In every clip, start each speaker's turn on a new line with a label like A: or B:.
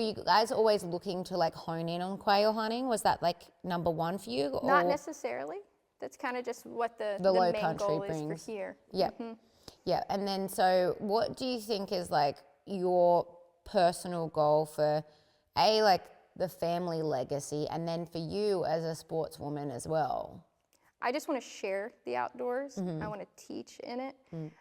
A: you guys always looking to like hone in on quail hunting? Was that like number one for you? Or?
B: Not necessarily. That's kind of just what the
A: low
B: main
A: country
B: goal
A: brings.
B: is for here.
A: Yep. Yeah. And then so what do you think is like your personal goal for like the family legacy, and then for you as a sportswoman as well?
B: I just want to share the outdoors. I want to teach in it.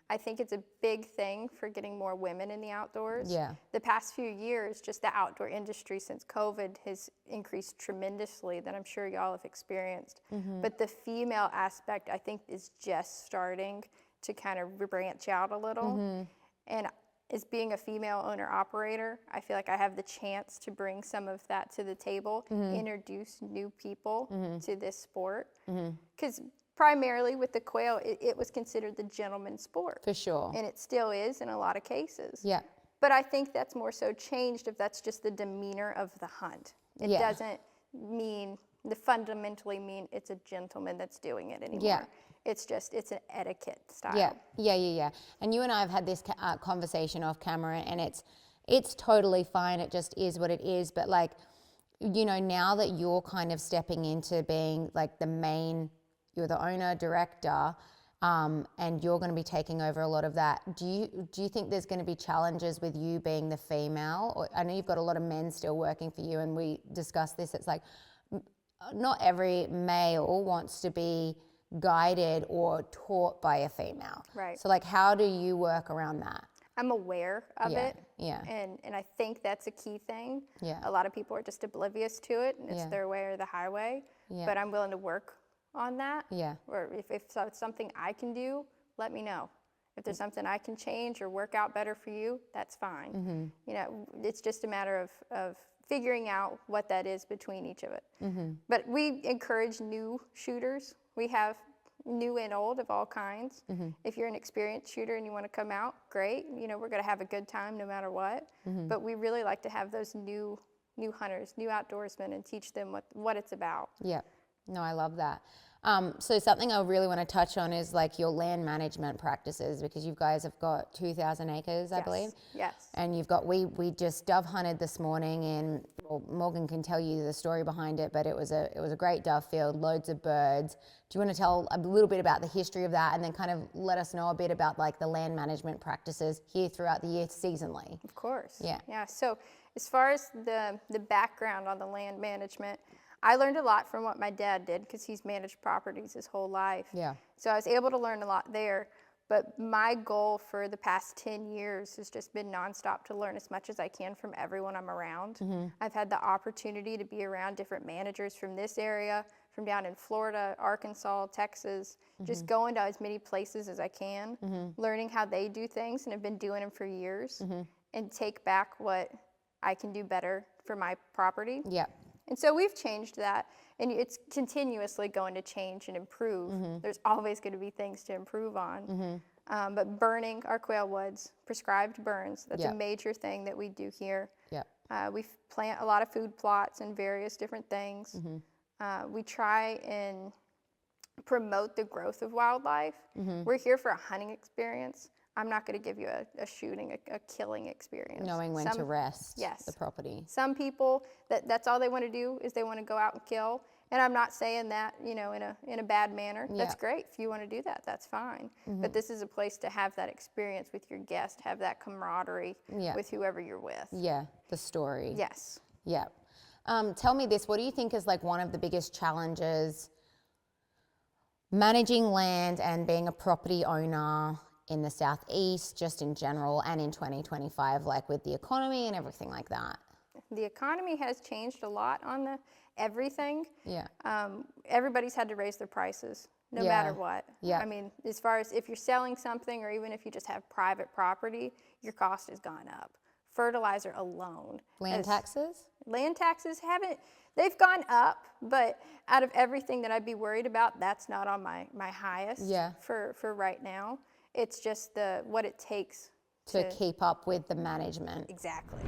B: I think it's a big thing for getting more women in the outdoors.
A: Yeah.
B: The past few years, just the outdoor industry since COVID has increased tremendously, that I'm sure y'all have experienced. But the female aspect, I think, is just starting to kind of branch out a little. And as being a female owner-operator, I feel like I have the chance to bring some of that to the table, introduce new people to this sport. Because primarily with the quail, it was considered the gentleman's sport.
A: For sure.
B: And it still is in a lot of cases.
A: Yeah.
B: But I think that's more so changed if that's just the demeanor of the hunt. It doesn't fundamentally mean it's a gentleman that's doing it anymore.
A: Yeah.
B: It's just, it's an etiquette style.
A: Yeah. And you and I have had this conversation off camera, and it's totally fine. It just is what it is. But like, you know, now that you're kind of stepping into being like you're the owner, director, and you're going to be taking over a lot of that. Do you think there's going to be challenges with you being the female? Or, I know you've got a lot of men still working for you, and we discussed this. It's like not every male wants to be guided or taught by a female.
B: Right.
A: So like, how do you work around that?
B: I'm aware of it.
A: Yeah.
B: And I think that's a key thing.
A: Yeah.
B: A lot of people are just oblivious to it, and it's their way or the highway.
A: Yeah.
B: But I'm willing to work on that.
A: Yeah.
B: Or if it's something I can do, let me know. If there's something I can change or work out better for you, that's fine. You know, it's just a matter of figuring out what that is between each of it. But we encourage new shooters. We have new and old of all kinds. If you're an experienced shooter and you want to come out, great. You know, we're going to have a good time no matter what. But we really like to have those new hunters, new outdoorsmen, and teach them what it's about.
A: Yeah. No, I love that. So something I really want to touch on is like your land management practices, because you guys have got 2,000 acres, I believe.
B: Yes.
A: And you've got, we just dove hunted this morning, and well, Morgan can tell you the story behind it, but it was a great dove field, loads of birds. Do you want to tell a little bit about the history of that, and then kind of let us know a bit about like the land management practices here throughout the year seasonally?
B: Of course.
A: Yeah.
B: Yeah. So as far as the background on the land management, I learned a lot from what my dad did, because he's managed properties his whole life.
A: Yeah.
B: So I was able to learn a lot there. But my goal for the past 10 years has just been nonstop to learn as much as I can from everyone I'm around. I've had the opportunity to be around different managers from this area, from down in Florida, Arkansas, Texas, just going to as many places as I can, learning how they do things, and have been doing them for years, and take back what I can do better for my property.
A: Yeah.
B: And so we've changed that, and it's continuously going to change and improve. There's always going to be things to improve on. But burning our quail woods, prescribed burns, that's a major thing that we do here. We plant a lot of food plots and various different things. We try and promote the growth of wildlife. We're here for a hunting experience. I'm not going to give you a shooting, a killing experience.
A: Knowing when to rest the property.
B: Some people, that's all they want to do, is they want to go out and kill. And I'm not saying that, you know, in a bad manner. That's great. If you want to do that, that's fine. But this is a place to have that experience with your guest, have that camaraderie with whoever you're with.
A: Yeah, the story.
B: Yes.
A: Yeah. Tell me this, what do you think is like one of the biggest challenges managing land and being a property owner in the Southeast, just in general, and in 2025, like with the economy and everything like that?
B: The economy has changed a lot on everything.
A: Yeah.
B: Everybody's had to raise their prices, no matter what.
A: Yeah.
B: I mean, as far as if you're selling something, or even if you just have private property, your cost has gone up. Fertilizer alone.
A: Land taxes?
B: Land taxes they've gone up, but out of everything that I'd be worried about, that's not on my highest for right now. It's just what it takes
A: to keep up with the management.
B: Exactly.